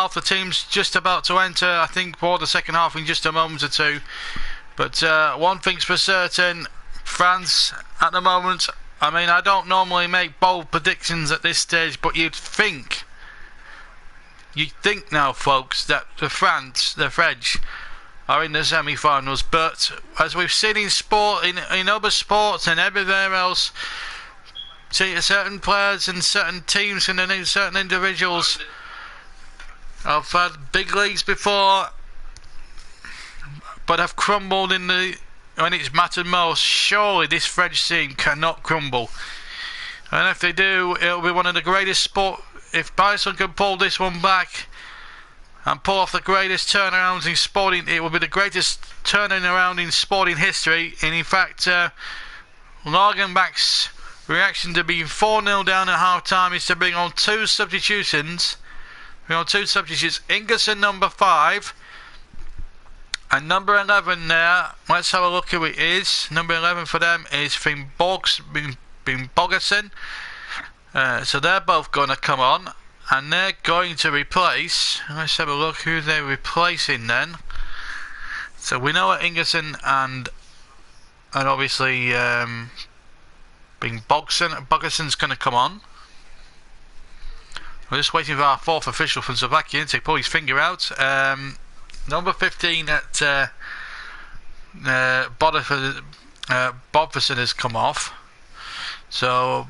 half. The team's just about to enter, I think, for the second half in just a moment or two. But one thing's for certain, France at the moment, I mean, I don't normally make bold predictions at this stage, but you'd think now, folks, that the French are in the semi-finals. But as we've seen in sport, in other sports and everywhere else, certain players and certain teams and certain individuals have had big leagues before, but have crumbled when it's mattered most. Surely this French team cannot crumble, and if they do, it'll be one of the greatest sport. If Iceland can pull this one back and pull off the greatest turnarounds in sporting, it will be the greatest turning around in sporting history. And in fact, Lagenbach's reaction to being 4-0 down at half time is to bring on two substitutions. Ingerson, number 5, and number 11 there. Let's have a look who it is. Number 11 for them is Bogerson. So they're both going to come on, and they're going to replace. Let's have a look who they're replacing then. So we know what Ingerson and obviously being Bogerson's going to come on. We're just waiting for our fourth official from Slovakia to pull his finger out. Number 15 at Bodvarsson has come off. So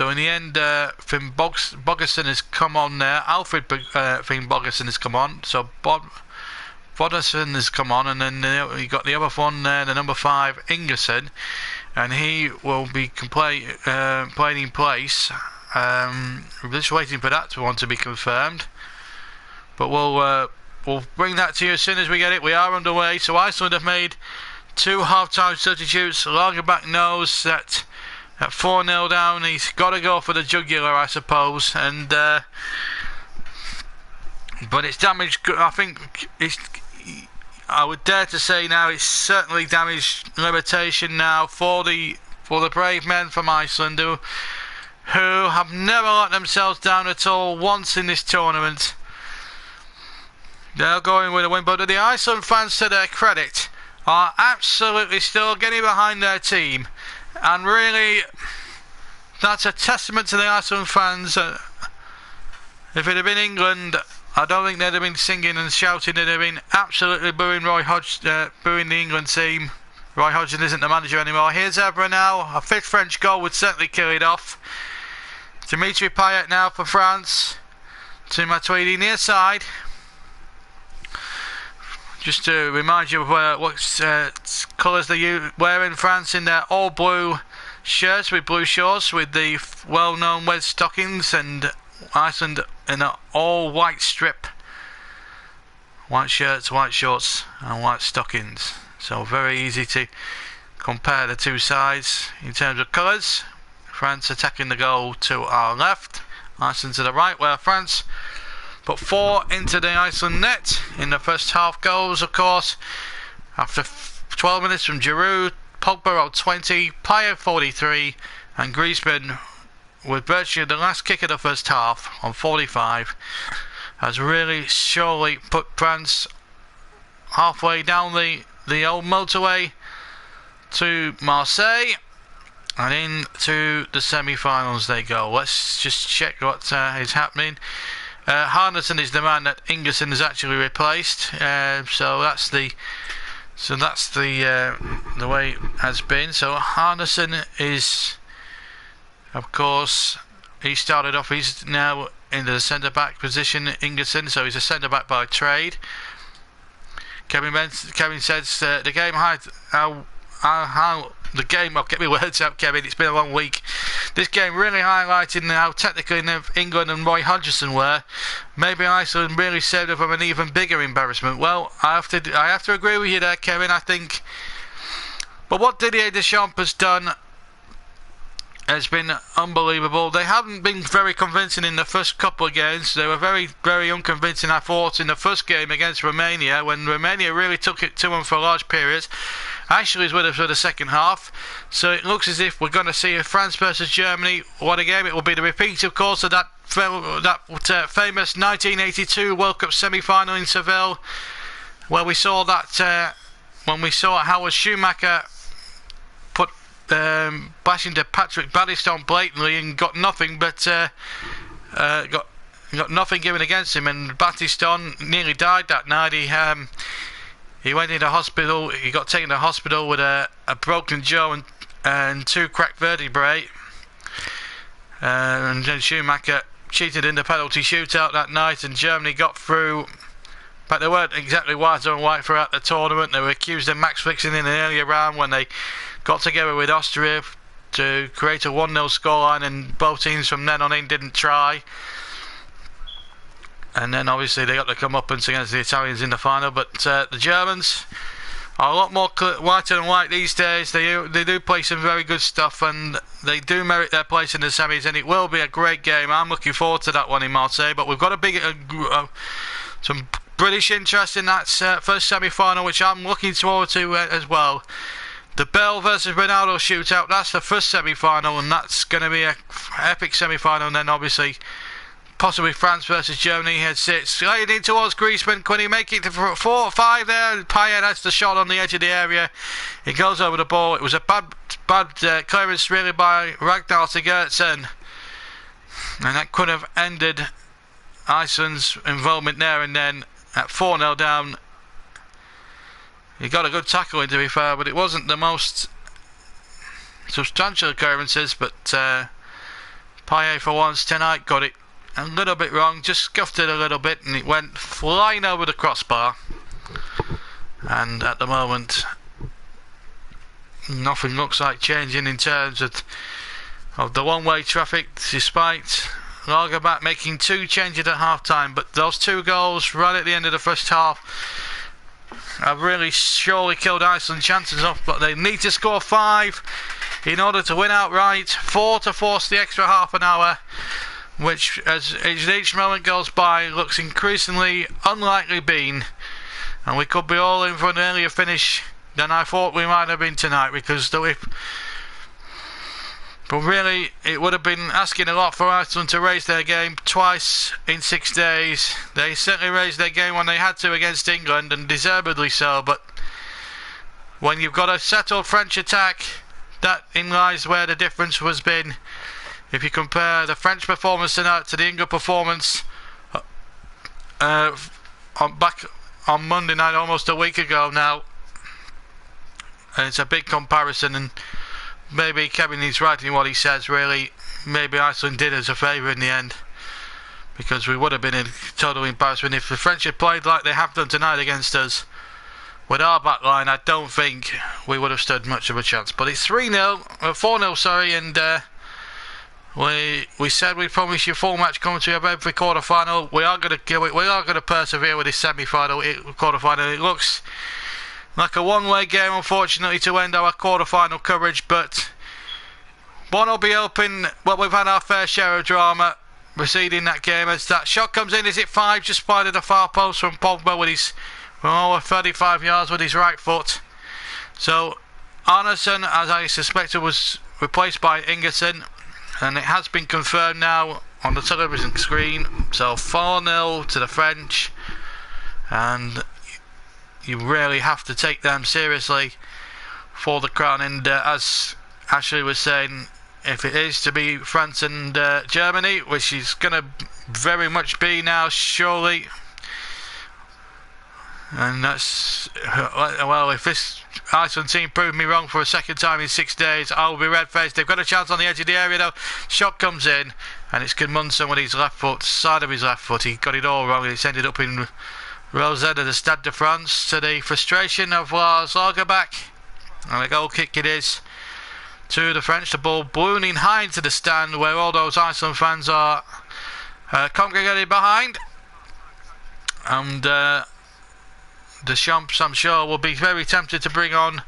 in the end, Finn Bogerson has come on there. Alfred Finn Bogerson has come on. So Bodvarsson has come on, and then you got the other one there, the number 5 Ingerson, and he will be playing in place. We're just waiting for that one to be confirmed, but we'll bring that to you as soon as we get it. We are underway. So Iceland have made 2 half-time substitutes. Lagerbach knows that at 4-0 down, he's got to go for the jugular, I suppose, and but it's damaged. I think I would dare to say now it's certainly damaged limitation now for the brave men from Iceland who have never let themselves down at all once in this tournament. They're going with a win, but the Iceland fans, to their credit, are absolutely still getting behind their team, and really that's a testament to the Iceland fans. If it had been England, I don't think they'd have been singing and shouting. They'd have been absolutely booing booing the England team. Roy Hodgson isn't the manager anymore. Here's Evra now. A 5th French goal would certainly kill it off. Dimitri Payet now for France. To Matuidi near side. Just to remind you of what colours they wear in France in their all blue shirts with blue shorts with the well-known wedge stockings, and Iceland in an all white strip. White shirts, white shorts and white stockings. So very easy to compare the two sides in terms of colours. France attacking the goal to our left, Iceland to the right, where France put 4 into the Iceland net in the first half goals, of course. After 12 minutes from Giroud, Pogba on 20, Payet 43, and Griezmann, with virtually the last kick of the first half on 45, has really surely put France halfway down the old motorway to Marseille, and into the semi-finals they go. Let's just check what is happening. Harnison is the man that Ingerson has actually replaced. So that's the way it has been. So Harnison is, of course, he started off. He's now into the centre back position. Ingerson, so he's a centre back by trade. Kevin says the game how the game. I'll get my words out, Kevin. It's been a long week. This game really highlighting how technically England and Roy Hodgson were. Maybe Iceland really saved them from an even bigger embarrassment. Well, I have to agree with you there, Kevin. I think, but what Didier Deschamps has done has been unbelievable. They haven't been very convincing in the first couple of games. They were very, very unconvincing, I thought, in the first game against Romania, when Romania really took it to them for large periods. Actually, is with us for the second half, so it looks as if we're going to see France versus Germany. What a game! It will be the repeat, of course, of that famous 1982 World Cup semi-final in Seville, where we saw that when we saw Howard Schumacher put bash into Patrick Battiston blatantly and got nothing but got nothing given against him, and Battiston nearly died that night. He went into hospital. He got taken to hospital with a broken jaw and 2 cracked vertebrae. And then Schumacher cheated in the penalty shootout that night, and Germany got through. But they weren't exactly white on white throughout the tournament. They were accused of match fixing in an earlier round when they got together with Austria to create a 1-0 scoreline, and both teams from then on in didn't try. And then obviously they got to come up against the Italians in the final. But the Germans are a lot more whiter than white these days. They do play some very good stuff, and they do merit their place in the semis, and it will be a great game. I'm looking forward to that one in Marseille. But we've got a big some British interest in that first semi-final, which I'm looking forward to as well. The Bell versus Ronaldo shootout, that's the first semi-final, and that's going to be an epic semi-final. And then obviously possibly France versus Germany. Head sits leading towards Griezmann. Can he make it to 4 or 5 there? Payet has the shot on the edge of the area. He goes over the ball. It was a bad clearance really by Ragnar Sigurdsson, and that could have ended Iceland's involvement there and then at 4-0 down. He got a good tackle in, to be fair, but it wasn't the most substantial occurrences. But Payet for once tonight got it a little bit wrong, just scuffed it a little bit, and it went flying over the crossbar. And at the moment nothing looks like changing in terms of the one-way traffic, despite Lagerbach making 2 changes at half-time. But those 2 goals right at the end of the first half have really surely killed Iceland's chances off. But they need to score 5 in order to win outright, 4 to force the extra half an hour, which as each moment goes by looks increasingly unlikely being, and we could be all in for an earlier finish than I thought we might have been tonight. Because but really, it would have been asking a lot for Iceland to raise their game twice in 6 days. They certainly raised their game when they had to against England, and deservedly so. But when you've got a settled French attack, that in lies where the difference has been. If you compare the French performance tonight to the England performance back on Monday night, almost a week ago now, it's a big comparison. And maybe Kevin is right in what he says, really. Maybe Iceland did us a favour in the end, because we would have been in total embarrassment if the French had played like they have done tonight against us. With our back line, I don't think we would have stood much of a chance. But it's 4-0, sorry, and we said we'd promise you full match commentary of every quarter-final. We are going to persevere with this semi-final, quarter-final. It looks like a one-way game, unfortunately, to end our quarter-final coverage, but one will be open. Well, we've had our fair share of drama preceding that game, as that shot comes in. Is it 5? Just wide of the far post from Pogba from over 35 yards with his right foot. So Arnason, as I suspected, was replaced by Ingerson, and it has been confirmed now on the television screen. So 4-0 to the French, and you really have to take them seriously for the crown. And as Ashley was saying, if it is to be France and Germany, which is going to very much be now, surely, and that's, well, if this Iceland team proved me wrong for a second time in 6 days, I'll be red-faced. They've got a chance on the edge of the area though. Shot comes in, and it's Gudmundsson with his left foot, side of his left foot. He got it all wrong. It's ended up in Rosette of the Stade de France, to the frustration of Lars Lagerbach. And a goal kick it is to the French. The ball ballooning high into the stand where all those Iceland fans are congregated behind. And Deschamps, I'm sure, will be very tempted to bring on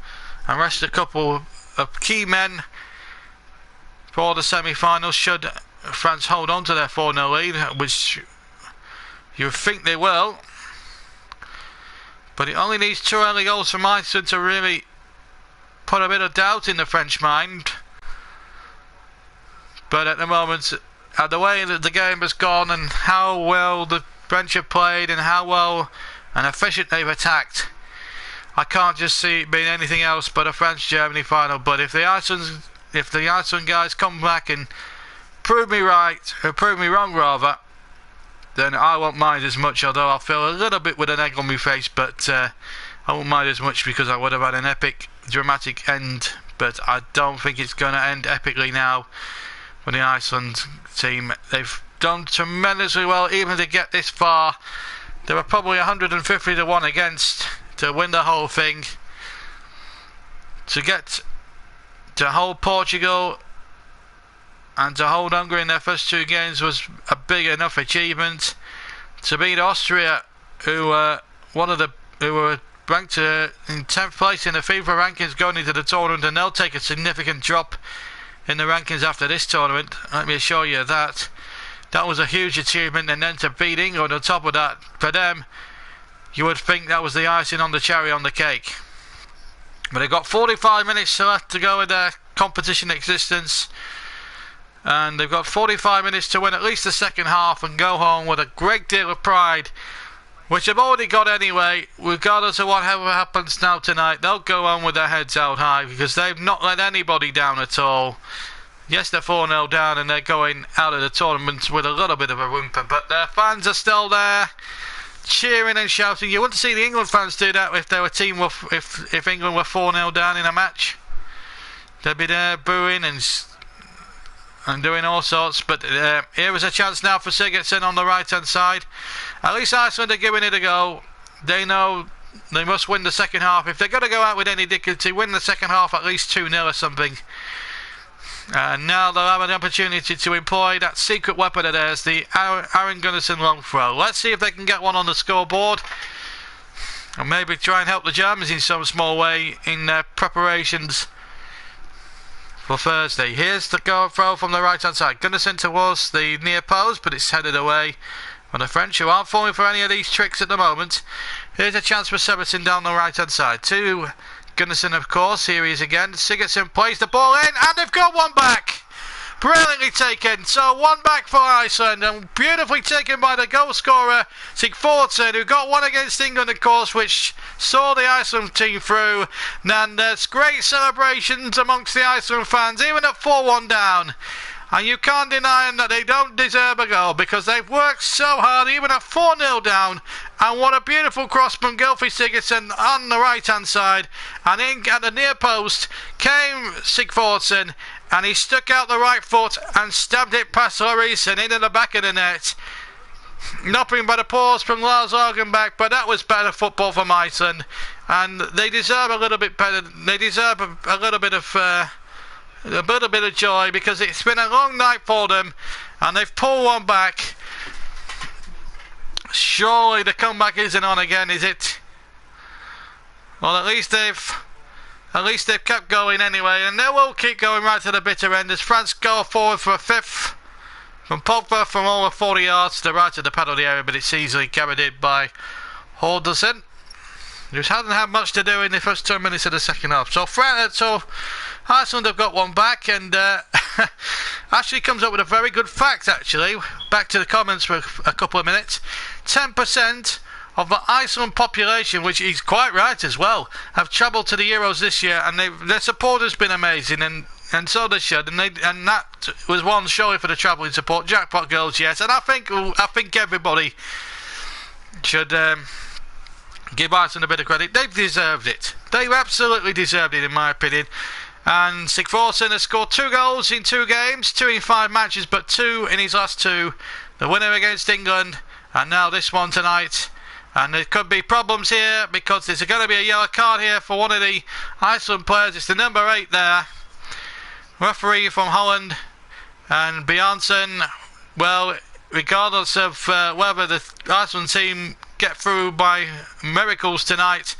and rest a couple of key men for the semi-finals should France hold on to their 4-0 lead, which you think they will. But it only needs 2 early goals from Iceland to really put a bit of doubt in the French mind. But at the moment, at the way that the game has gone and how well the French have played and how well and efficient they've attacked, I can't just see it being anything else but a France-Germany final. But if the Iceland guys come back and prove me right, or prove me wrong rather, then I won't mind as much, although I'll feel a little bit with an egg on my face, but I won't mind as much because I would have had an epic, dramatic end. But I don't think it's going to end epically now for the Iceland team. They've done tremendously well, even to get this far. They were probably 150 to 1 against to win the whole thing. To get to hold Portugal and to hold Hungary in their first 2 games was a big enough achievement. To beat Austria, who were ranked in 10th place in the FIFA rankings going into the tournament, and they'll take a significant drop in the rankings after this tournament. Let me assure you that. That was a huge achievement, and then to beat England on top of that, for them, you would think that was the icing on the cherry on the cake. But they've got 45 minutes left to go with their competition existence, and they've got 45 minutes to win at least the second half and go home with a great deal of pride, which they've already got anyway. Regardless of whatever happens now tonight, they'll go on with their heads held high because they've not let anybody down at all. Yes, they're 4-0 down and they're going out of the tournament with a little bit of a whimper, but their fans are still there, cheering and shouting. You wouldn't see the England fans do that if their team were, if England were 4-0 down in a match. They'd be there booing and doing all sorts. But here is a chance now for Sigurdsson on the right hand side. At least Iceland are giving it a go. They know they must win the second half. If they're going to go out with any dignity, win the second half at least 2-0 or something. And now they'll have an opportunity to employ that secret weapon of theirs, the Aaron Gunnarsson long throw. Let's see if they can get one on the scoreboard, and maybe try and help the Germans in some small way in their preparations for Thursday. Here's the goal throw from the right hand side. Gunnarsson towards the near post, but it's headed away from the French, who aren't falling for any of these tricks at the moment. Here's a chance for Sigurdsson down the right hand side. To Gunnarsson, of course. Here he is again. Sigurdsson plays the ball in, and they've got one back. Brilliantly taken. So 1 back for Iceland, and beautifully taken by the goal scorer Sigurdsson, who got one against England, of course, which saw the Iceland team through. And there's great celebrations amongst the Iceland fans, even at 4-1 down. And you can't deny them that they don't deserve a goal because they've worked so hard, even at 4-0 down. And what a beautiful cross from Gylfi Sigurdsson on the right hand side. And in at the near post came Sigurdsson, and he stuck out the right foot and stabbed it past Lloris and into the back of the net. Nothing but applause from Lars Lagerbäck, but that was better football from Iceland. And they deserve a little bit better. They deserve a little bit of joy because it's been a long night for them, and they've pulled one back. Surely the comeback isn't on again, is it? Well, at least they've kept going anyway, and they will keep going right to the bitter end as France go forward for a fifth from Pogba from over 40 yards to the right of the penalty area, but it's easily carried in by Halderson, who hasn't had much to do in the first 2 minutes of the second half. So Iceland have got one back, and actually comes up with a very good fact, actually. Back to the comments for a couple of minutes. 10% of the Iceland population, which is quite right as well, have travelled to the Euros this year, and their support has been amazing, and so they should. And that was one showing for the travelling support. Jackpot goals, yes. And I think everybody should give Iceland a bit of credit. They've deserved it. They've absolutely deserved it, in my opinion. And Sigurdsson has scored 2 goals in 2 games, 2 in 5 matches, but 2 in his last 2. The winner against England, and now this one tonight. And there could be problems here because there's going to be a yellow card here for one of the Iceland players. It's the number 8 there. Referee from Holland. And Bjarnason, well, regardless of whether the Iceland team get through by miracles tonight,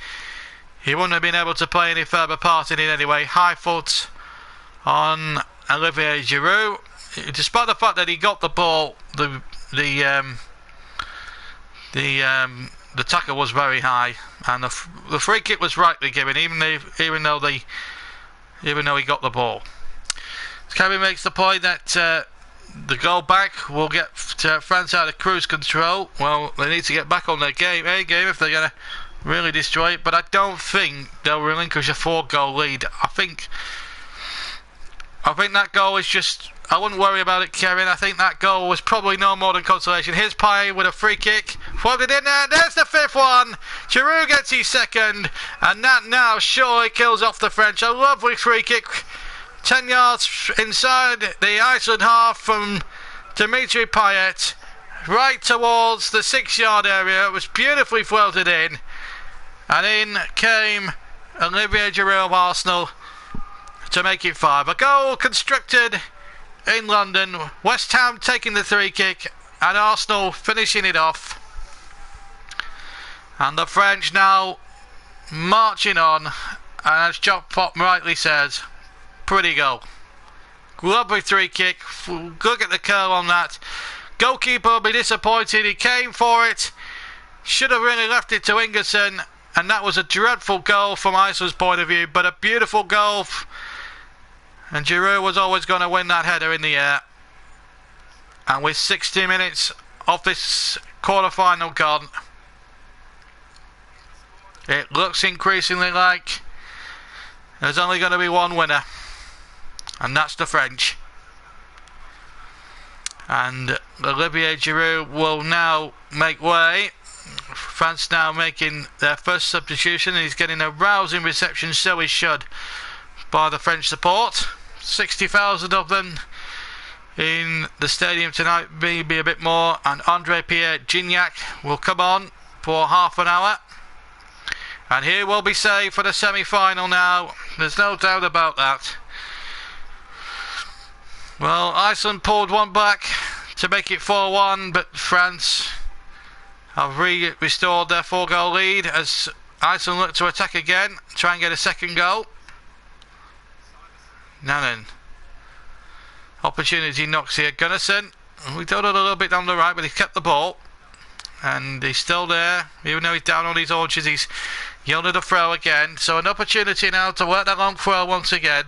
he wouldn't have been able to play any further part in it anyway. High foot on Olivier Giroud. Despite the fact that he got the ball, the tackle was very high, and the free kick was rightly given, even though he got the ball. Kevin makes the point that the goal back will get France out of cruise control. Well, they need to get back on their game if they're going to really destroy it, but I don't think they'll relinquish a 4-goal lead. I think that goal is just, I wouldn't worry about it, Kevin. I think that goal was probably no more than consolation. Here's Payet with a free kick, floated in there, there's the 5th one. Giroud gets his 2nd, and that now surely kills off the French. A lovely free kick, 10 yards inside the Iceland half from Dimitri Payet, right towards the 6-yard area. It was beautifully floated in, and in came Olivier Giroud of Arsenal to make it 5. A goal constructed in London, West Ham taking the 3 kick and Arsenal finishing it off, and the French now marching on, and as Jock Pop rightly says, pretty goal. Lovely 3 kick, look at the curl on that. Goalkeeper will be disappointed, he came for it, should have really left it to Ingerson, and that was a dreadful goal from Iceland's point of view, but a beautiful goal. And Giroud was always going to win that header in the air. And with 60 minutes of this quarter-final gone, it looks increasingly like there's only going to be one winner, and that's the French. And Olivier Giroud will now make way. France now making their first substitution. He's getting a rousing reception, so he should, by the French support. 60,000 of them in the stadium tonight, maybe a bit more, and André-Pierre Gignac will come on for half an hour, and he will be saved for the semi-final now, there's no doubt about that. Well, Iceland pulled one back to make it 4-1, but France have restored their 4-goal lead as Iceland look to attack again, try and get a second goal. Nannen. Opportunity knocks here. Gunnarsson. We done it a little bit on the right, but he's kept the ball. And he's still there. Even though he's down on his haunches, he's yielded a throw again. So an opportunity now to work that long throw once again.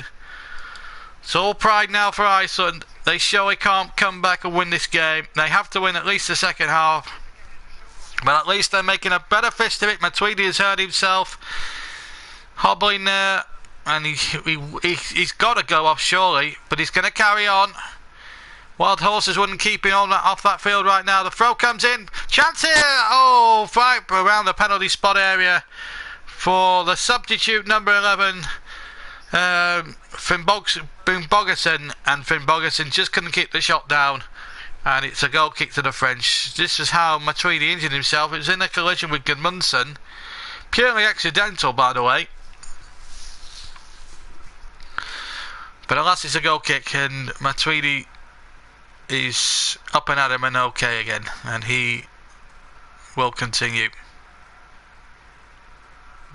It's all pride now for Iceland. They surely can't come back and win this game. They have to win at least the second half. But at least they're making a better fist of it. Matuidi has hurt himself, hobbling there. And he's got to go off surely, but he's going to carry on. Wild Horses wouldn't keep him on off that field right now. The throw comes in. Chance here! Oh, right around the penalty spot area for the substitute number 11, Finn Bogerson. And Finn Bogerson just couldn't keep the shot down. And it's a goal kick to the French. This is how Matuidi injured himself. It was in a collision with Gudmundsson. Purely accidental, by the way. But alas, it's a goal kick, and Matuidi is up and at him and okay again, and he will continue.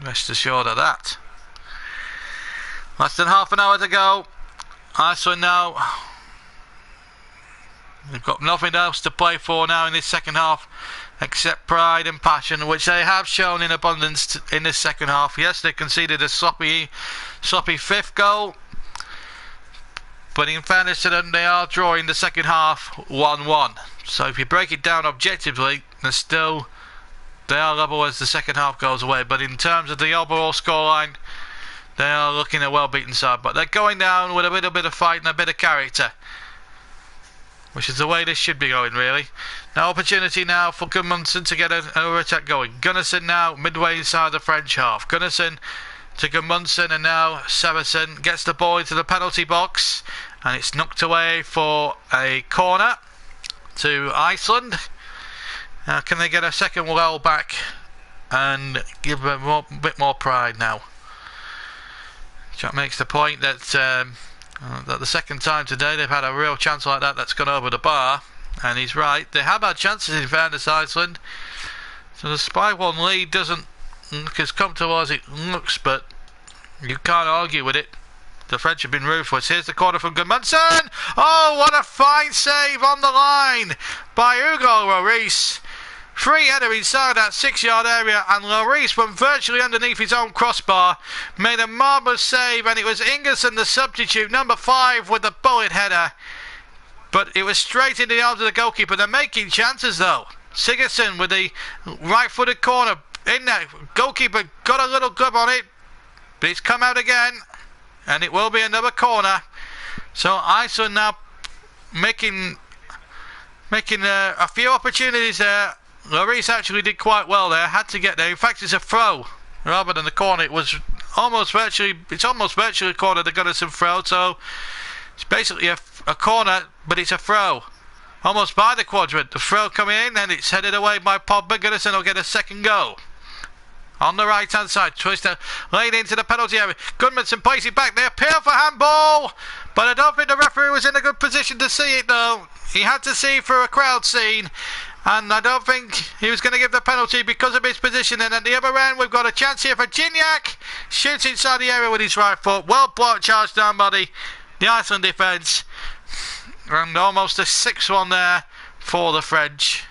Rest assured of that. Less than half an hour to go. Iceland now, they've got nothing else to play for now in this second half except pride and passion, which they have shown in abundance in this second half. Yes, they conceded a sloppy 5th goal, but in fairness to them, they are drawing the second half 1-1. So if you break it down objectively, they are level as the second half goes away. But in terms of the overall scoreline, they are looking a well-beaten side. But they're going down with a little bit of fight and a bit of character, which is the way this should be going, really. Now opportunity now for Gudmundsson to get an over-attack going. Gunnarsson now midway inside the French half. Gunnarsson to Gudmundsson, and now Severson gets the ball into the penalty box, and it's knocked away for a corner to Iceland. Now can they get a second goal back and give them a bit more pride now? Jack makes the point that that the second time today they've had a real chance like that that's gone over the bar, and he's right. They have had chances in fairness, Iceland. So the 5-1 lead doesn't look as comfortable as it looks, but you can't argue with it. The French have been ruthless. Here's the corner from Gudmundsson. Oh, what a fine save on the line by Hugo Lloris. Free header inside that 6-yard area, and Lloris, from virtually underneath his own crossbar, made a marvellous save, and it was Ingerson, the substitute, number 5, with the bullet header. But it was straight into the arms of the goalkeeper. They're making chances, though. Sigurdsson with the right-footed corner in there. Goalkeeper got a little grub on it, but it's come out again, and it will be another corner. So Iceland now making a few opportunities there. Lloris actually did quite well there, had to get there. In fact, it's a throw rather than the corner. It's almost virtually a corner. They got us some throw, so it's basically a corner, but it's a throw. Almost by the quadrant. The throw coming in, and it's headed away by Pogba. Gunnarsson will get a second goal. On the right hand side, Twister laid into the penalty area. Gudmundsson plays it back. They appeal for handball, but I don't think the referee was in a good position to see it, though. He had to see for a crowd scene, and I don't think he was going to give the penalty because of his position. And at the other end, we've got a chance here for Gignac. Shoots inside the area with his right foot. Well blocked, charged down by the Iceland defence. And almost a 6-1 there for the French.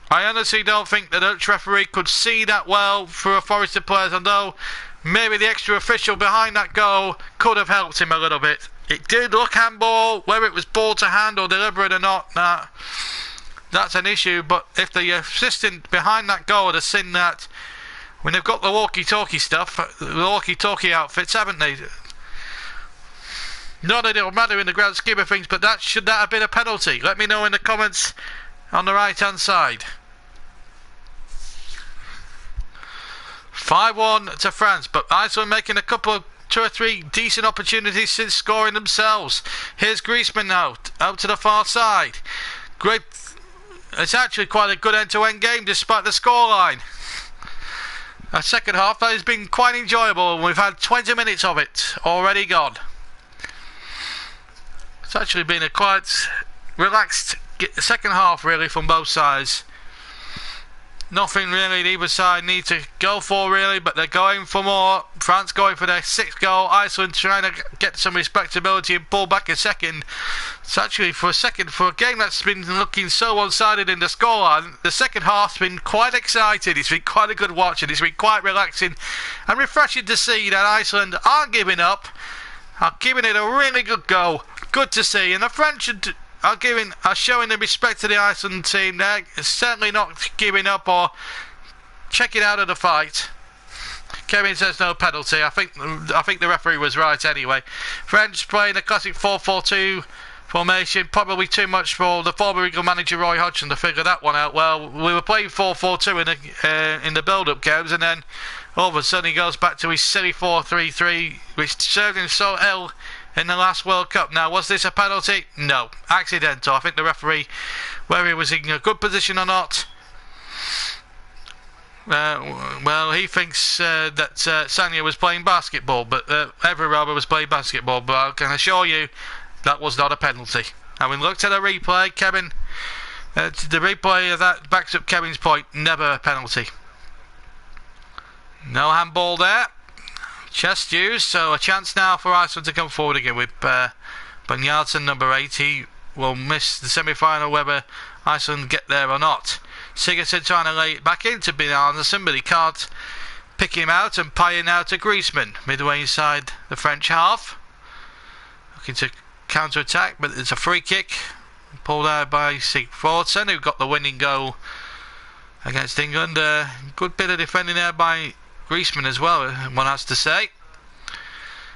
I honestly don't think the Dutch referee could see that well through a Forest of players, although maybe the extra official behind that goal could have helped him a little bit. It did look handball, whether it was ball to hand or deliberate or not, that's an issue. But if the assistant behind that goal had seen that, when they've got the walkie-talkie stuff, the walkie-talkie outfits, haven't they? Not that it'll matter in the grand scheme of things, but should that have been a penalty? Let me know in the comments on the right hand side. 5-1 to France, but Iceland making a couple of 2 or 3 decent opportunities since scoring themselves. Here's Griezmann now, out to the far side. Great. It's actually quite a good end-to-end game despite the scoreline. A second half that has been quite enjoyable, and we've had 20 minutes of it already gone. It's actually been a quite relaxed second half, really, from both sides. Nothing really either side need to go for, really, but they're going for more. France going for their 6th goal. Iceland trying to get some respectability and pull back a second. It's actually for a game that's been looking so one-sided in the scoreline. The second half's been quite exciting. It's been quite a good watch, and it's been quite relaxing and refreshing to see that Iceland aren't giving up, are giving it a really good go. Good to see, and the French are showing the respect to the Iceland team. They're certainly not giving up or checking out of the fight. Kevin says no penalty. I think the referee was right anyway. French playing a classic 4-4-2 formation. Probably too much for the former Eagle manager Roy Hodgson to figure that one out well. We were playing 4-4-2 in the build-up games, and then all of a sudden he goes back to his silly 4-3-3, which served him so ill in the last World Cup. Now, was this a penalty? No. Accidental. I think the referee, whether he was in a good position or not, well, he thinks that Sanya was playing basketball, but every robber was playing basketball, but I can assure you that was not a penalty. Now, we looked at the replay, Kevin, the replay of that backs up Kevin's point, never a penalty. No handball there. Chest used, so a chance now for Iceland to come forward again with Bjarnason, number 8. He will miss the semi-final whether Iceland get there or not. Sigurdsson trying to lay it back into Bjarnason, but he can't pick him out, and Payet now to Griezmann, midway inside the French half. Looking to counter-attack, but it's a free kick pulled out by Sigurdsson, who got the winning goal against England. Good bit of defending there by Griezmann as well, one has to say.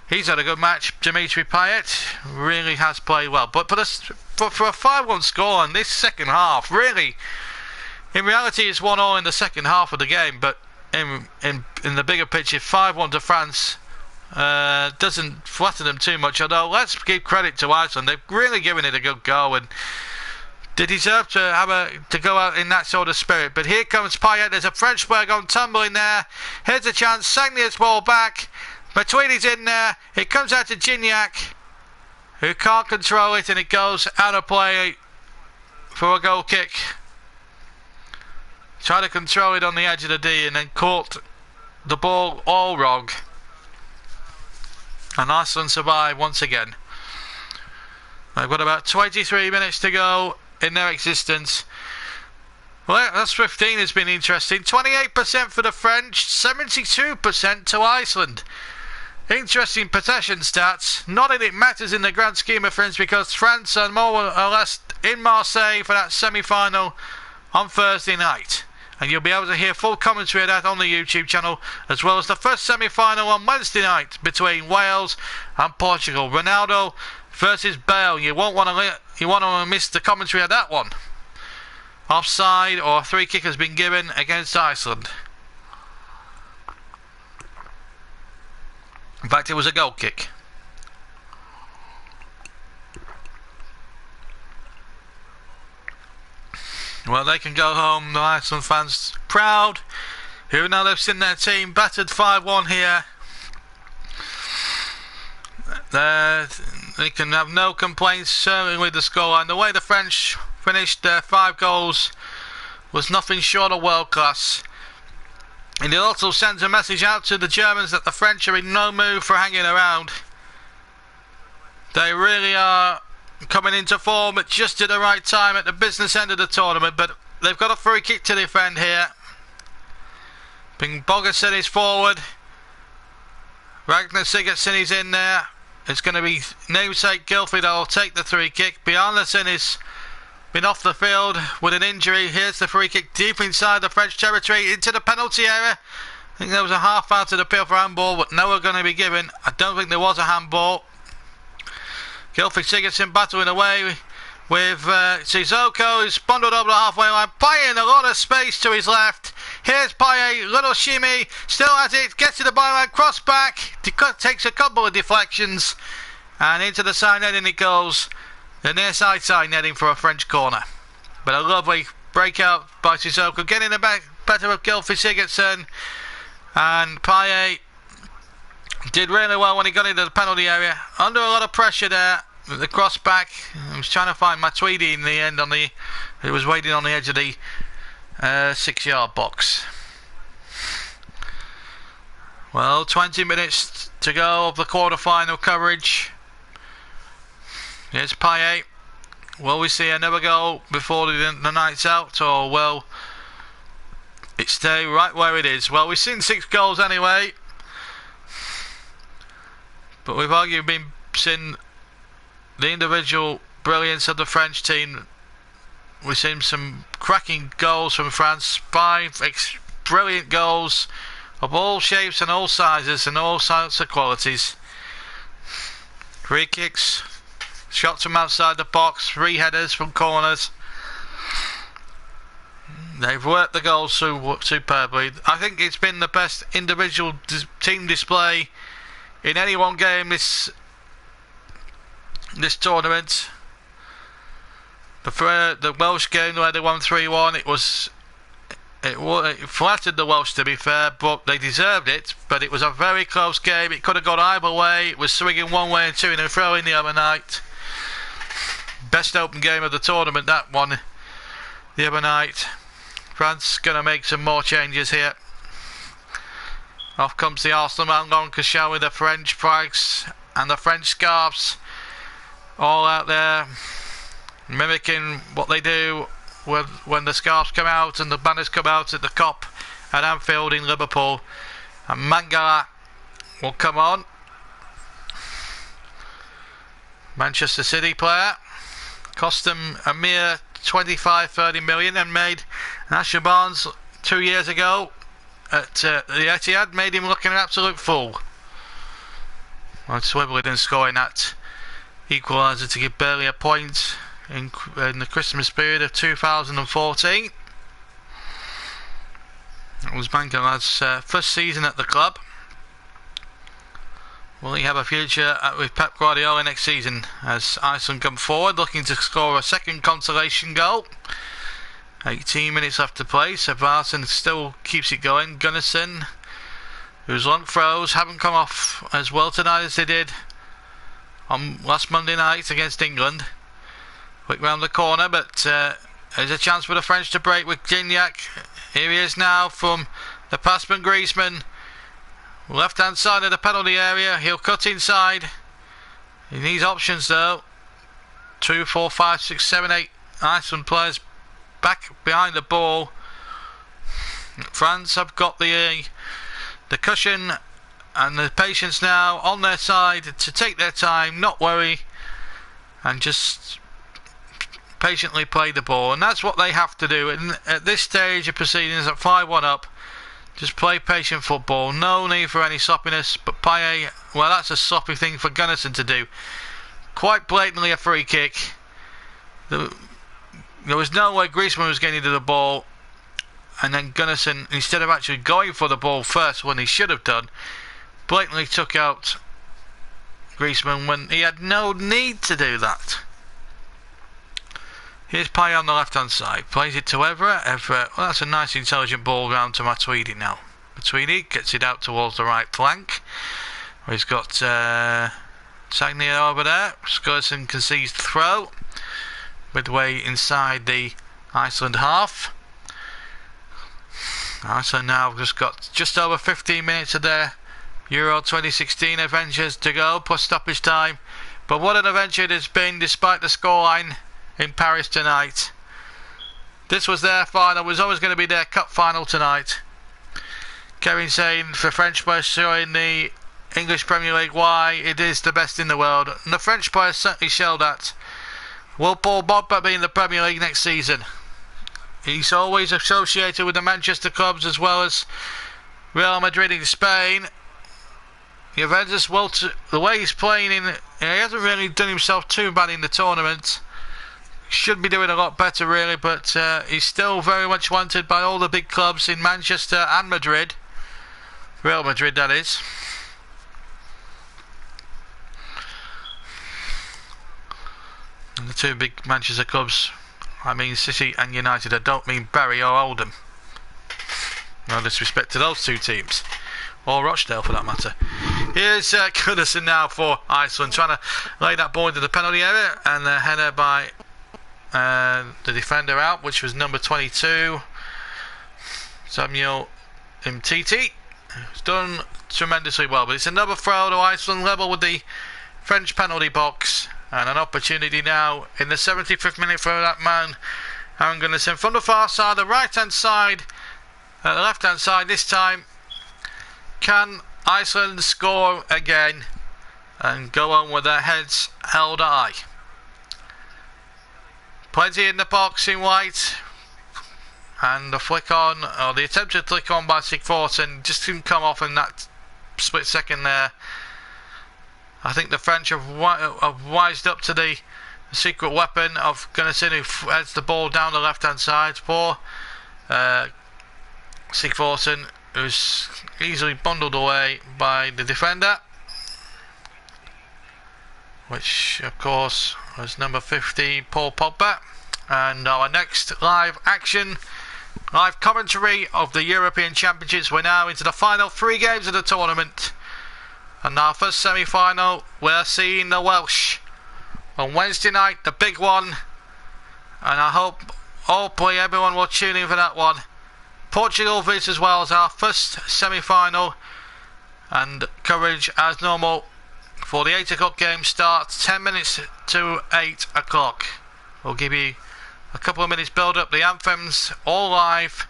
He's had a good match. Dimitri Payet really has played well, but for a 5-1 score in this second half, really, in reality it's 1-1 in the second half of the game, but in the bigger picture, 5-1 to France doesn't flatter them too much, although let's give credit to Iceland. They've really given it a good go, and they deserve to go out in that sort of spirit. But here comes Payet. There's a French player going tumbling there. Here's a chance. Sagnier's ball back. Matuidi's in there. It comes out to Gignac, who can't control it, and it goes out of play for a goal kick. Tried to control it on the edge of the D and then caught the ball all wrong. And Iceland survive once again. They've got about 23 minutes to go in their existence. Well, that's 15 has been interesting. 28% for the French, 72% to Iceland. Interesting possession stats. Not that it matters in the grand scheme of things, because France are more or less in Marseille for that semi-final on Thursday night. And you'll be able to hear full commentary of that on the YouTube channel, as well as the first semi-final on Wednesday night between Wales and Portugal. Ronaldo versus Bale. You won't want to miss the commentary of that one. Offside or a free kick has been given against Iceland. In fact, it was a goal kick. Well, they can go home, the Iceland fans, proud, even though they've seen their team battered 5-1 here. They can have no complaints, certainly with the scoreline. The way the French finished their 5 goals was nothing short of world class. And it also sends a message out to the Germans that the French are in no mood for hanging around. They really are coming into form at just at the right time at the business end of the tournament, but they've got a free kick to defend here. Bogason is forward. Ragnar Sigurdsson is in there. It's going to be namesake Gylfi that will take the free kick. Bjarnason has been off the field with an injury. Here's the free kick deep inside the French territory into the penalty area. I think there was a half out of the appeal for handball, but no one going to be given. I don't think there was a handball. Gylfi Sigurdsson battling away with Sissoko, who's bundled over the halfway line. Payet in a lot of space to his left. Here's Payet, little shimmy, still has it, gets to the byline, cross back, takes a couple of deflections, and into the side netting it goes. The near side netting for a French corner. But a lovely breakout by Sissoko, getting the better of Gylfi Sigurdsson, and Payet did really well when he got into the penalty area. Under a lot of pressure there. The cross back. I was trying to find Matuidi in the end he was waiting on the edge of the 6-yard box. Well, 20 minutes to go of the quarter-final coverage. Here's Payet. Will we see another goal before the night's out, or will it stay right where it is? Well, we've seen 6 goals anyway. But we've arguably seen the individual brilliance of the French team. We've seen some cracking goals from France. 5 brilliant goals of all shapes and all sizes and all sorts of qualities. Free kicks, shots from outside the box, 3 headers from corners. They've worked the goals superbly. I think it's been the best individual team display in any one game this tournament. The Welsh game where they won 3-1, it flattered the Welsh, to be fair, but they deserved it. But it was a very close game. It could have gone either way. It was swinging one way and two and throwing the other night. Best open game of the tournament, that one, the other night. France going to make some more changes here. Off comes the Arsenal man, Lancashire, with the French flags and the French scarves all out there, mimicking what they do when the scarves come out and the banners come out at the Kop at Anfield in Liverpool. And Mangala will come on. Manchester City player. Cost them a mere 25-30 million and made Asher Barnes 2 years ago at the Etihad, made him look an absolute fool. Well, Swibbling scoring that equaliser to give Burnley a point in the Christmas period of 2014. It was Mangalad's first season at the club. Will he have a future with Pep Guardiola next season, as Iceland come forward looking to score a second consolation goal? 18 minutes left to play, so Varson still keeps it going. Gunnarsson, whose long throws haven't come off as well tonight as they did on last Monday night against England. Quick round the corner, but there's a chance for the French to break with Gignac. Here he is now from the pass from Griezmann. Left hand side of the penalty area. He'll cut inside. He needs options though. 2, 4, 5, 6, 7, 8 Iceland players back behind the ball. France have got the cushion and the patience now on their side to take their time, not worry, and just patiently play the ball. And that's what they have to do. And at this stage of proceedings, at 5-1 up, just play patient football. No need for any sloppiness. But Payet, well, that's a sloppy thing for Gunnarsson to do. Quite blatantly a free kick. There was no way Griezmann was getting to the ball. And then Gunnarsson, instead of actually going for the ball first when he should have done, blatantly took out Griezmann when he had no need to do that. Here's Payet on the left hand side, plays it to Everett. Well, that's a nice intelligent ball round to Matuidi now. Matuidi gets it out towards the right flank, where he's got Sagnier over there. Skurson concedes the throw, midway inside the Iceland half. Iceland now just got just over 15 minutes of their Euro 2016 adventures to go, plus stoppage time. But what an adventure it has been, despite the scoreline in Paris tonight. This was their final, was always going to be their cup final tonight. Kevin saying for French players, showing the English Premier League why it is the best in the world. And the French players certainly show that. Will Paul Pogba be in the Premier League next season? He's always associated with the Manchester clubs as well as Real Madrid in Spain. Juventus, the way he's playing he hasn't really done himself too bad in the tournament. Should be doing a lot better really, but he's still very much wanted by all the big clubs in Manchester and Madrid. Real Madrid, that is. And the two big Manchester clubs, I mean City and United. I don't mean Barry or Oldham. No disrespect to those two teams. Or Rochdale for that matter. Here's Gunnarsson now for Iceland, trying to lay that ball into the penalty area, and the header by the defender out, which was number 22, Samuel Umtiti. It's done tremendously well, but it's another throw to Iceland, level with the French penalty box, and an opportunity now in the 75th minute for that man Aaron Gunnarsson from the far side, the right hand side, the left hand side this time. Can Iceland score again and go on with their heads held high? Plenty in the box in white, and the flick on, or the attempted flick on by Sigforsson just didn't come off in that split second there. I think the French have wised up to the secret weapon of Gunnarsson, who heads the ball down the left hand side for Sigforsson, who's easily bundled away by the defender, which of course was number 50, Paul Pogba. And our next live action, live commentary of the European Championships. We're now into the final 3 games of the tournament, and our first semi-final, we're seeing the Welsh on Wednesday night, the big one, and I hope hopefully everyone will tune in for that one. Portugal versus Wales, our first semi-final, and coverage as normal for the 8 o'clock game starts 10 minutes to 8 o'clock. We'll give you a couple of minutes build up, the anthems all live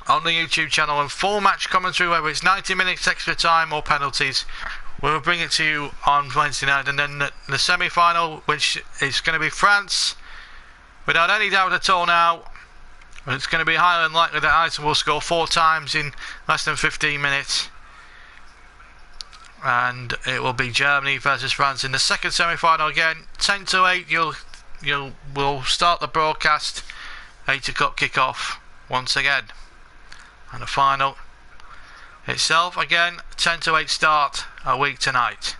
on the YouTube channel, and full match commentary, whether it's 90 minutes extra time or penalties. We'll bring it to you on Wednesday night, and then the semi-final, which is going to be France, without any doubt at all now. It's going to be highly unlikely that Iceland will score 4 times in less than 15 minutes. And it will be Germany versus France in the second semi-final again. 10 to 8, we'll start the broadcast. 8 o'clock kick-off once again. And the final itself again, 10 to 8 start a week tonight.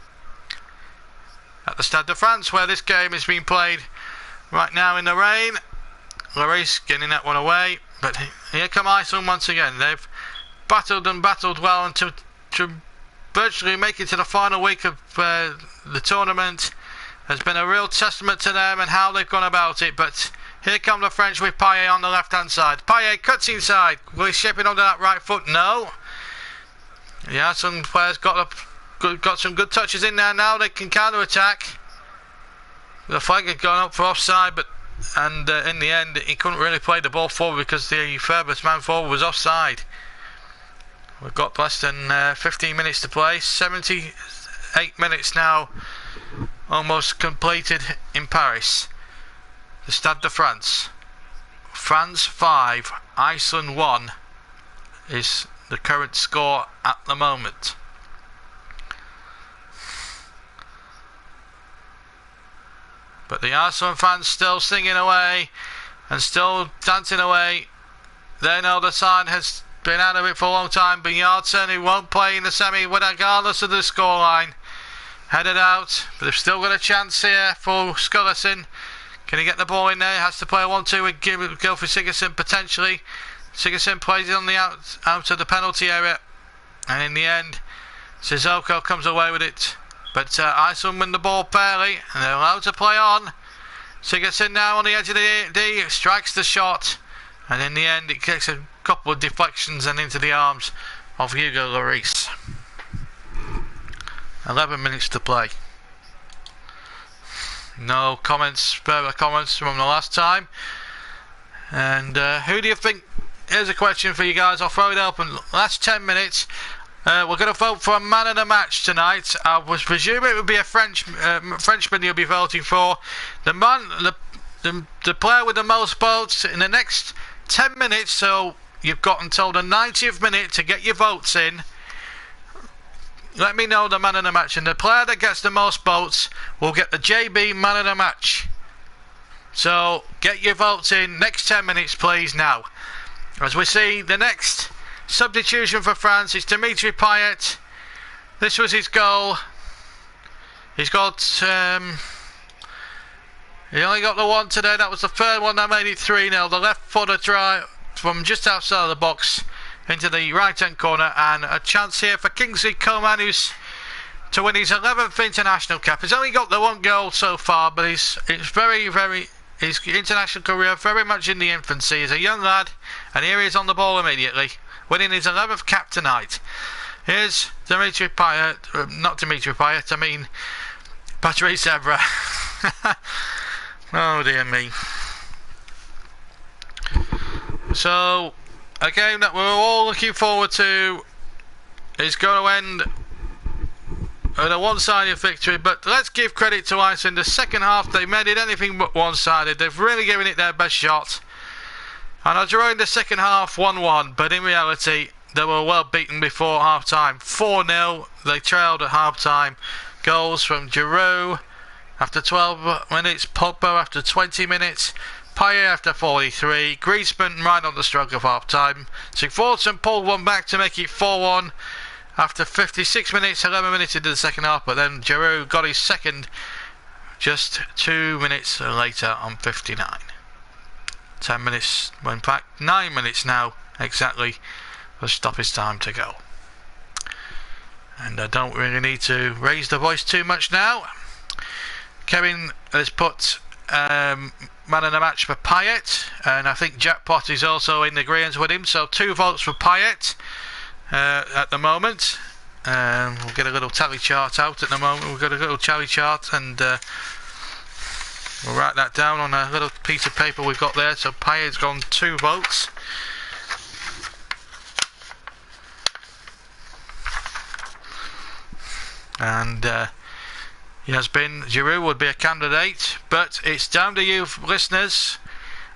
At the Stade de France, where this game is being played right now in the rain. Lloris getting that one away, but here come Iceland once again. They've battled well, and to virtually make it to the final week of the tournament has been a real testament to them and how they've gone about it. But here come the French with Payet on the left hand side. Payet cuts inside. Will he shape it onto that right foot? No. The Iceland players got some good touches in there. Now they can counter attack. The flag had gone up for offside, but in the end he couldn't really play the ball forward because the furthest man forward was offside. We've got less than 15 minutes to play. 78 minutes now, almost completed in Paris. The Stade de France. France 5, Iceland 1 is the current score at the moment. But the Iceland fans still singing away and still dancing away. They know the side has been out of it for a long time. But Bjarnason, who won't play in the semi regardless of the scoreline, headed out. But they've still got a chance here for Skulason. Can he get the ball in there? He has to play a 1-2 and go for Sigurdsson potentially. Sigurdsson plays it on the out of the penalty area. And in the end, Sissoko comes away with it. But Iceland win the ball fairly, and they're allowed to play on. Sigurdsson now on the edge of the D, strikes the shot, and in the end it takes a couple of deflections and into the arms of Hugo Lloris. 11 minutes to play. No comments, further comments from the last time. And who do you think? Here's a question for you guys. I'll throw it open. Last 10 minutes. We're going to vote for a man of the match tonight. I was presuming it would be a Frenchman you'll be voting for. The player with the most votes in the next 10 minutes. So you've got until the 90th minute to get your votes in. Let me know the man of the match, and the player that gets the most votes will get the JB man of the match. So get your votes in next 10 minutes, please. Now, as we see, the next substitution for France is Dimitri Payet. This was his goal. He's got he only got the one today. That was the third one that made it 3-0. The left footer try from just outside of the box into the right hand corner, and a chance here for Kingsley Coman, who's to win his 11th international cap. He's only got the one goal so far, but it's his international career very much in the infancy. He's a young lad, and here he is on the ball immediately, winning his 11th cap tonight. Here's Dimitri Payet, not Dimitri Payet, I mean Patrice Evra. Oh dear me. So, a game that we're all looking forward to is going to end with a one-sided victory, but let's give credit to Iceland. The second half, they made it anything but one-sided. They've really given it their best shot. And I drew in the second half 1-1, but in reality, they were well beaten before half-time. 4-0, they trailed at half-time. Goals from Giroud after 12 minutes, Pogba after 20 minutes, Payet after 43, Griezmann right on the stroke of half-time. Sigurdsson pulled one back to make it 4-1 after 56 minutes, 11 minutes into the second half, but then Giroud got his second just 2 minutes later on 59. 10 minutes went back, 9 minutes now exactly for stoppage time to go. And I don't really need to raise the voice too much now. Kevin has put man of the match for Payet, and I think Jackpot is also in agreement with him, so 2 votes for Payet at the moment. We'll get a little tally chart out at the moment. We've got a little tally chart, and we'll write that down on a little piece of paper we've got there. So Payet's gone 2 votes. And he has been, Giroud would be a candidate, but it's down to you listeners.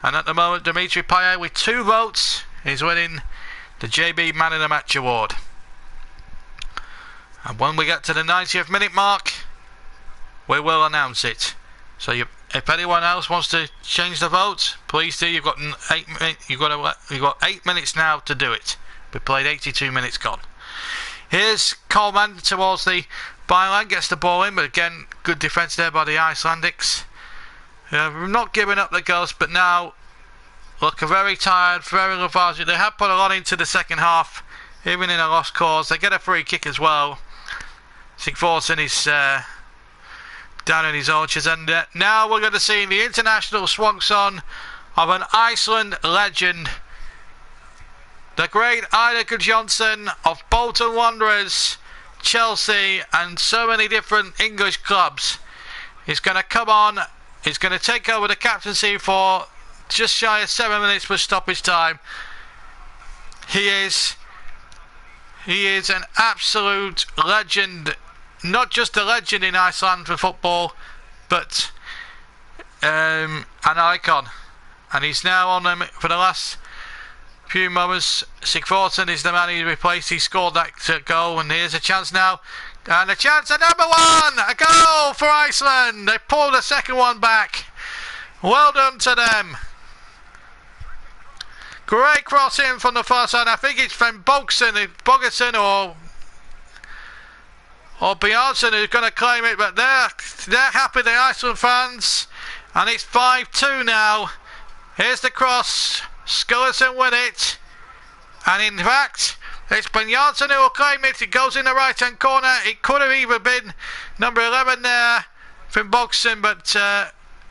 And at the moment, Dimitri Payet with 2 votes is winning the JB Man of the Match award. And when we get to the 90th minute mark, we will announce it. So if anyone else wants to change the vote, please do. You've got 8 minutes now to do it. We played 82 minutes gone. Here's Coleman towards the byline, gets the ball in, but again, good defence there by the Icelandics. We're not giving up the ghost, but now look very tired, very lethargic. They have put a lot into the second half, even in a lost cause. They get a free kick as well. Sigurdsson is down in his orchards, and now we're going to see the international swan song of an Iceland legend, the great Einar Johnson of Bolton Wanderers, Chelsea, and so many different English clubs. He's going to come on. He's going to take over the captaincy for just shy of 7 minutes for stoppage time. He is an absolute legend, not just a legend in Iceland for football, but an icon. And he's now on them for the last few moments. Sigþórsson is the man he replaced. He scored that goal, and here's a chance now. And a chance at number one! A goal for Iceland! They pulled the second one back. Well done to them. Great cross in from the far side. I think it's from Bogerson or Bjarnason who's going to claim it, but they're happy, the Iceland fans. And it's 5-2 now. Here's the cross. Skulason with it. And in fact, it's Bjarnason who will claim it. It goes in the right hand corner. It could have even been number 11 there from Bogerson, but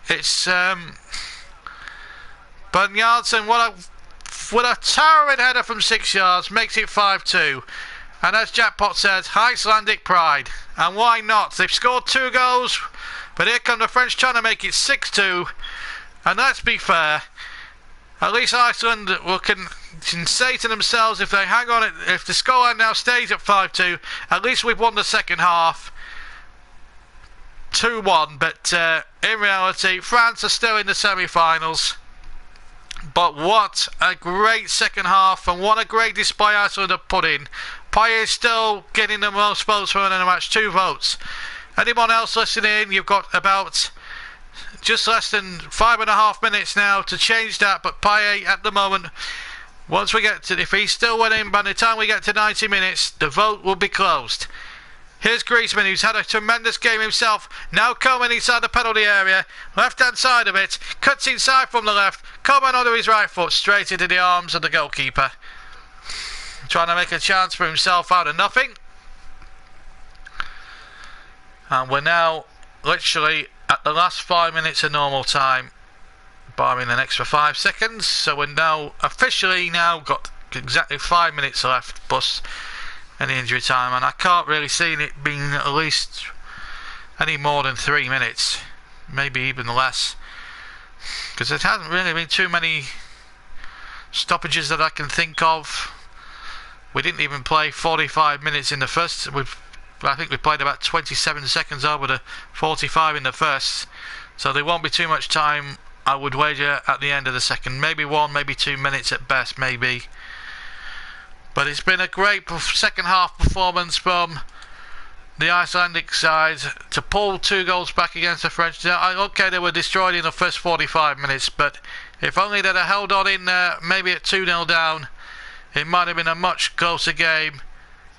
it's Bjarnason. What a towering header from 6 yards makes it 5-2. And as Jackpot says, Icelandic pride. And why not? They've scored 2 goals, but here come the French trying to make it 6-2. And let's be fair, at least Iceland can say to themselves, if they hang on, if the scoreline now stays at 5-2, at least we've won the second half 2-1. But in reality, France are still in the semi-finals. But what a great second half, and what a great display Iceland have put in. Payet is still getting the most votes for in the match, 2 votes. Anyone else listening, you've got about just less than 5.5 minutes now to change that, but Payet at the moment, once we get to, if he's still winning, by the time we get to 90 minutes, the vote will be closed. Here's Griezmann, who's had a tremendous game himself, now coming inside the penalty area, left hand side of it, cuts inside from the left, coming onto his right foot, straight into the arms of the goalkeeper. Trying to make a chance for himself out of nothing. And we're now literally at the last 5 minutes of normal time, barring an extra 5 seconds. So we're now officially got exactly 5 minutes left plus any injury time, and I can't really see it being at least any more than 3 minutes, maybe even less, because there hasn't really been too many stoppages that I can think of. We didn't even play 45 minutes in the first. I think we played about 27 seconds over the 45 in the first, so there won't be too much time, I would wager, at the end of the second. Maybe 1, maybe 2 minutes at best, maybe. But it's been a great second half performance from the Icelandic side to pull 2 goals back against the French. Okay, they were destroyed in the first 45 minutes, but if only they'd have held on in there, maybe at 2-0 down, it might have been a much closer game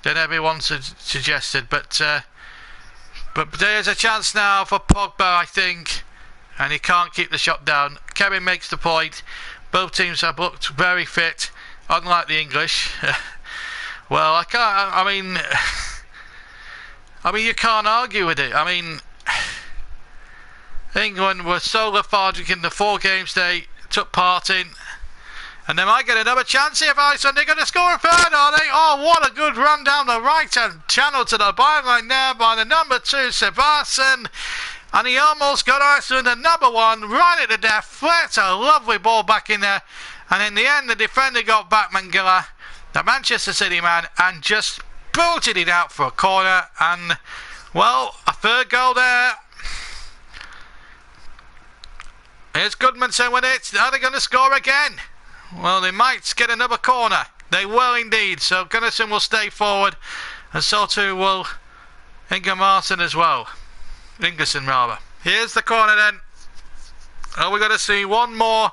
than everyone suggested. But there's a chance now for Pogba, I think, and he can't keep the shot down. Kevin makes the point. Both teams have looked very fit, unlike the English. Well, I can't. I mean, you can't argue with it. I mean, England were so lethargic in the 4 games they took part in. And they might get another chance here for Iceland. They're going to score a third, are they? Oh, what a good run down the right-hand channel to the byline there by the number 2, Sigþórsson. And he almost got Iceland the number 1 right at the death. That's a lovely ball back in there. And in the end, the defender got back, Mangala, the Manchester City man, and just booted it out for a corner. And, well, a third goal there. Here's Goodmanson with it. Are they going to score again? Well, they might get another corner. They will indeed. So Gunnarsson will stay forward, and so too will Ingemarson as well. Ingerson rather. Here's the corner then. Are we going to see one more?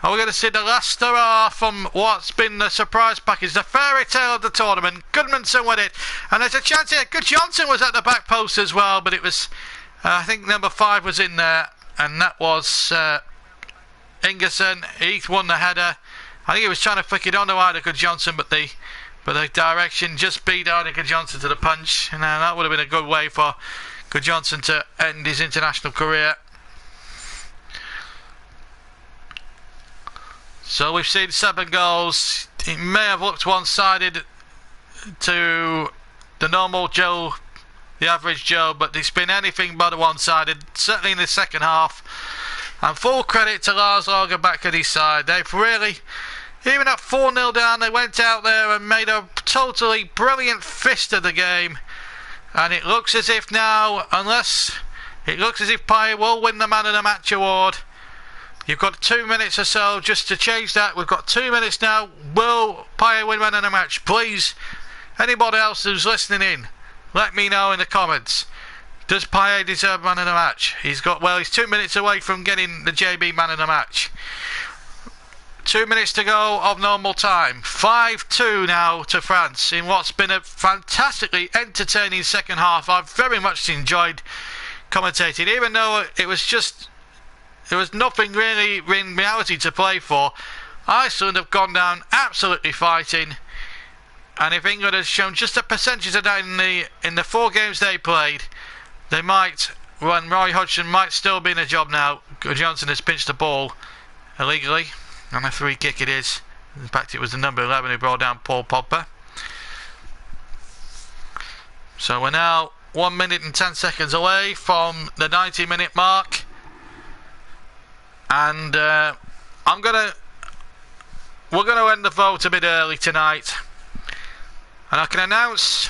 Are we going to see the last hurrah from what's been the surprise package, the fairy tale of the tournament? Goodmanson with it, and there's a chance here. Good Johnson was at the back post as well, but it was I think number 5 was in there, and that was Ingerson. He won the header. I think he was trying to flick it on to Einar Johnson, but the direction just beat Einar Johnson to the punch, and that would have been a good way for Good Johnson to end his international career. So we've seen 7 goals. it may have looked one-sided to the normal Joe, the average Joe, but it's been anything but one-sided, certainly in the second half. And full credit to Lars Lagerbäck and his side. They've really, even at 4-0 down, they went out there and made a totally brilliant fist of the game. And it looks as if now, it looks as if Payet will win the Man of the Match award. You've got 2 minutes or so just to change that. We've got 2 minutes now. Will Payet win Man of the Match? Please, anybody else who's listening in, let me know in the comments. Does Payet deserve Man of the Match? He's 2 minutes away from getting the JB Man of the Match. 2 minutes to go of normal time. 5-2 now to France in what's been a fantastically entertaining second half. I've very much enjoyed commentating, even though there was nothing really in reality to play for. Iceland have gone down absolutely fighting, and if England has shown just a percentage of that in the 4 games they played, they might run. Roy Hodgson might still be in a job now. Johnson has pinched the ball illegally, and a free kick it is. In fact, it was the number 11 who brought down Paul Pogba. So we're now 1 minute and 10 seconds away from the 90-minute mark, and we're gonna end the vote a bit early tonight, and I can announce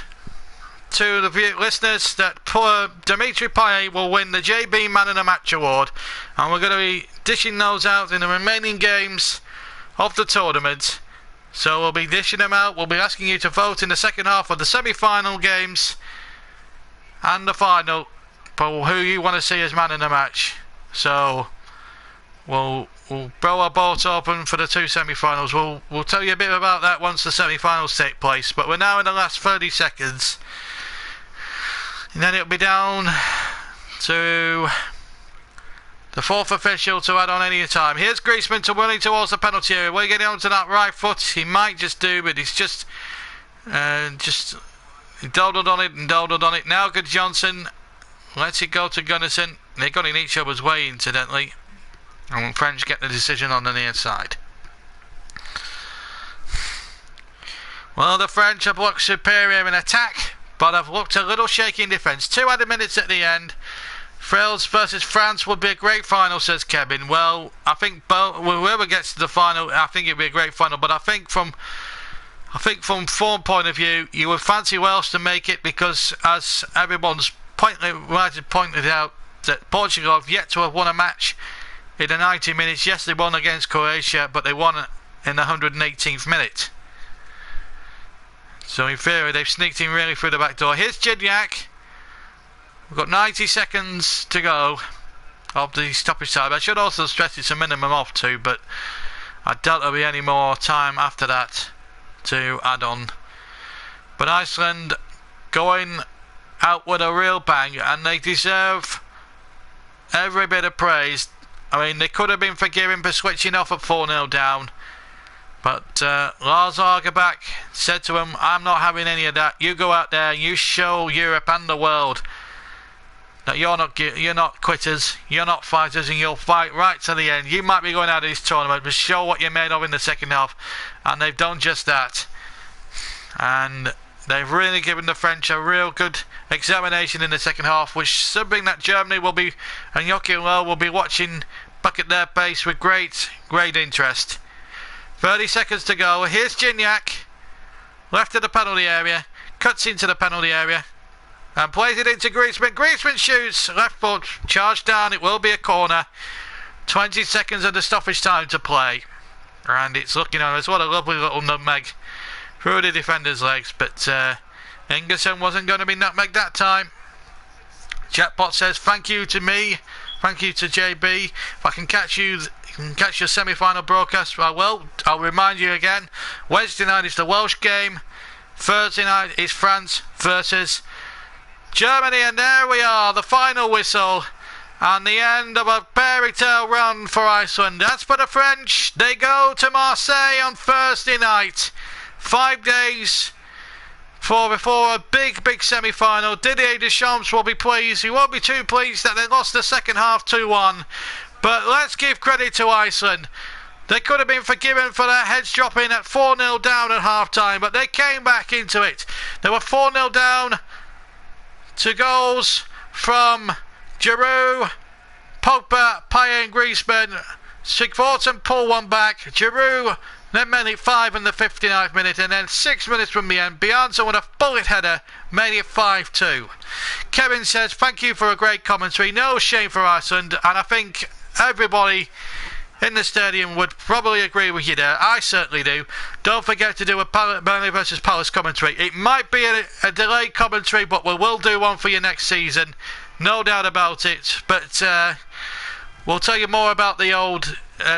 to the listeners that poor Dimitri Payet will win the JB Man of the Match award, and we're going to be dishing those out in the remaining games of the tournament. So we'll be dishing them out. We'll be asking you to vote in the second half of the semi-final games and the final for who you want to see as Man of the Match. So we'll blow our boat open for the 2 semi-finals. We'll tell you a bit about that once the semi-finals take place, but we're now in the last 30 seconds. And then it'll be down to the 4th official to add on any time. Here's Griezmann to running towards the penalty area. We're getting onto that right foot. He might just do, but he's just dawdled on it and dawdled on it. Now good Johnson lets it go to Gunnarsson. They got in each other's way, incidentally. And French get the decision on the near side. Well, the French have looked superior in attack, but I've looked a little shaky in defence. 2 added minutes at the end. Wales versus France would be a great final, says Kevin. Well, I think whoever gets to the final, I think it'd be a great final. But I think from form point of view, you would fancy Wales to make it, because as everyone's pointed out, that Portugal have yet to have won a match in the 90 minutes. Yes, they won against Croatia, but they won in the 118th minute. So in theory, they've sneaked in really through the back door. Here's Gignac. We've got 90 seconds to go of the stoppage time. I should also stress it's a minimum of 2, but I doubt there'll be any more time after that to add on. But Iceland going out with a real bang, and they deserve every bit of praise. I mean, they could have been forgiven for switching off at 4-0 down. But Lars Lagerbäck said to him, I'm not having any of that. You go out there and you show Europe and the world that you're not quitters, you're not fighters, and you'll fight right to the end. You might be going out of this tournament, but show what you're made of in the second half. And they've done just that. And they've really given the French a real good examination in the second half, which is something that Germany will be, and Joachim Löw will be watching back at their base with great interest. 30 seconds to go. Here's Gignac, left of the penalty area, cuts into the penalty area and plays it into Griezmann. Griezmann shoots, left foot, charged down. It will be a corner. 20 seconds of the stoppage time to play, and it's looking on us. What a lovely little nutmeg through the defender's legs, but Ingerson wasn't going to be nutmegged that time. Chatbot says thank you to me, thank you to JB. If I can catch you can catch your semi-final broadcast, I will. I'll remind you again, Wednesday night is the Welsh game, Thursday night is France versus Germany, and there we are, the final whistle and the end of a fairy tale run for Iceland. As for the French, they go to Marseille on Thursday night, 5 days before a big semi-final. Didier Deschamps will be pleased. He won't be too pleased that they lost the second half 2-1. But let's give credit to Iceland. They could have been forgiven for their heads dropping at 4-0 down at half-time, but they came back into it. They were 4-0 down to goals from Giroud, Pogba, Payet and Griezmann. Sigurdsson pulled one back. Giroud then made it 5 in the 59th minute, and then 6 minutes from the end, Bjarnason with a bullet header made it 5-2. Kevin says, thank you for a great commentary. No shame for Iceland, and I think everybody in the stadium would probably agree with you there. I certainly do. Don't forget to do a Burnley versus Palace commentary. It might be a delayed commentary, but we will do one for you next season. No doubt about it. But we'll tell you more about the old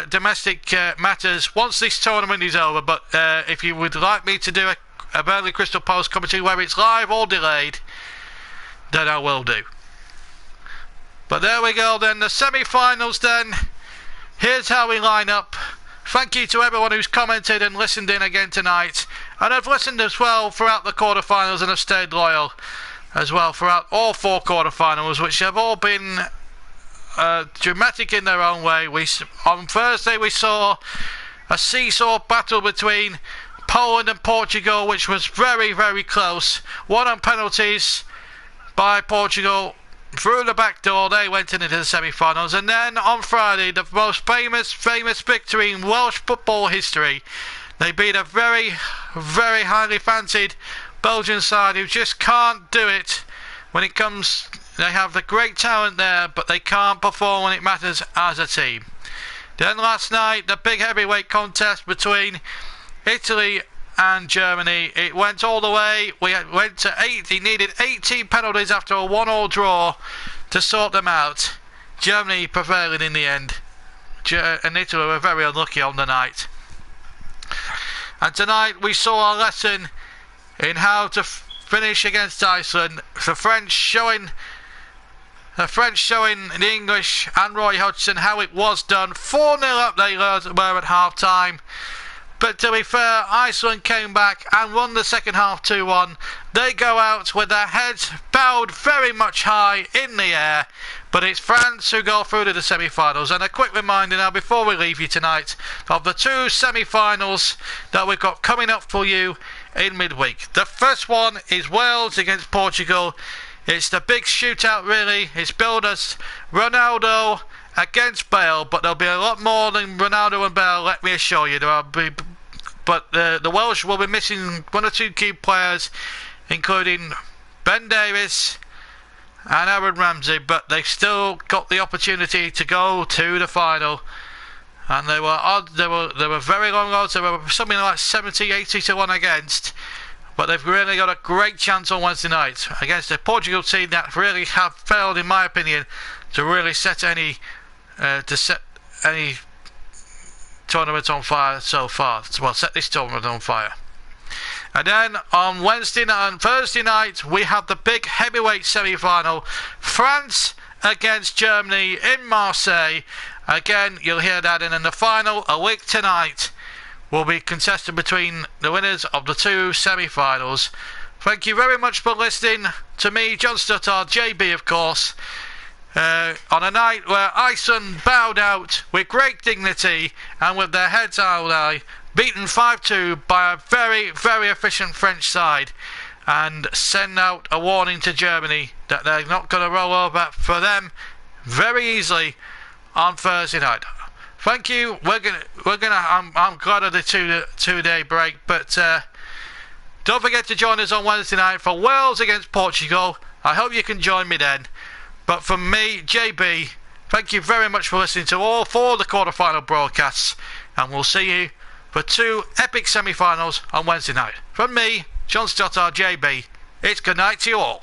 domestic matters once this tournament is over. But if you would like me to do a Burnley Crystal Palace commentary where it's live or delayed, then I will do. But there we go then. The semi-finals then. Here's how we line up. Thank you to everyone who's commented and listened in again tonight. And I've listened as well throughout the quarterfinals and have stayed loyal as well throughout all 4 quarterfinals, which have all been dramatic in their own way. On Thursday we saw a seesaw battle between Poland and Portugal, which was very, very close. One on penalties by Portugal. Through the back door, they went into the semi-finals. And then on Friday, the most famous victory in Welsh football history. They beat a very, very highly fancied Belgian side who just can't do it when it comes. They have the great talent there, but they can't perform when it matters as a team. Then last night, the big heavyweight contest between Italy and Germany. It went all the way. We went to 8. He needed 18 penalties after a 1-1 draw to sort them out. Germany prevailing in the end. And Italy were very unlucky on the night. And tonight we saw a lesson in how to finish against Iceland. The French showing the English and Roy Hodgson how it was done. 4-0 up they were at half time. But to be fair, Iceland came back and won the second half 2-1. They go out with their heads bowed very much high in the air. But it's France who go through to the semi-finals. And a quick reminder now before we leave you tonight of the 2 semi-finals that we've got coming up for you in midweek. The first one is Wales against Portugal. It's the big shootout really. It's billed as Ronaldo against Bale, but there'll be a lot more than Ronaldo and Bale, let me assure you. But the Welsh will be missing 1 or 2 key players, including Ben Davies and Aaron Ramsey, but they've still got the opportunity to go to the final. And they were very long odds. They were something like 70-80 to 1 against. But they've really got a great chance on Wednesday night against a Portugal team that really have failed, in my opinion, to really set any tournament on fire so far. Well, set this tournament on fire. And then on Wednesday night and Thursday night we have the big heavyweight semi-final, France against Germany in Marseille. Again, you'll hear that, and in the final a week tonight will be contested between the winners of the 2 semi-finals. Thank you very much for listening to me, John Stuttard, JB of course, on a night where Iceland bowed out with great dignity and with their heads high, beaten 5-2 by a very, very efficient French side, and send out a warning to Germany that they're not going to roll over for them very easily on Thursday night. Thank you. I'm glad of the two-day break, but don't forget to join us on Wednesday night for Wales against Portugal. I hope you can join me then. But from me, JB, thank you very much for listening to all 4 of the quarter-final broadcasts, and we'll see you for 2 epic semi-finals on Wednesday night. From me, John Stottard, JB, it's good night to you all.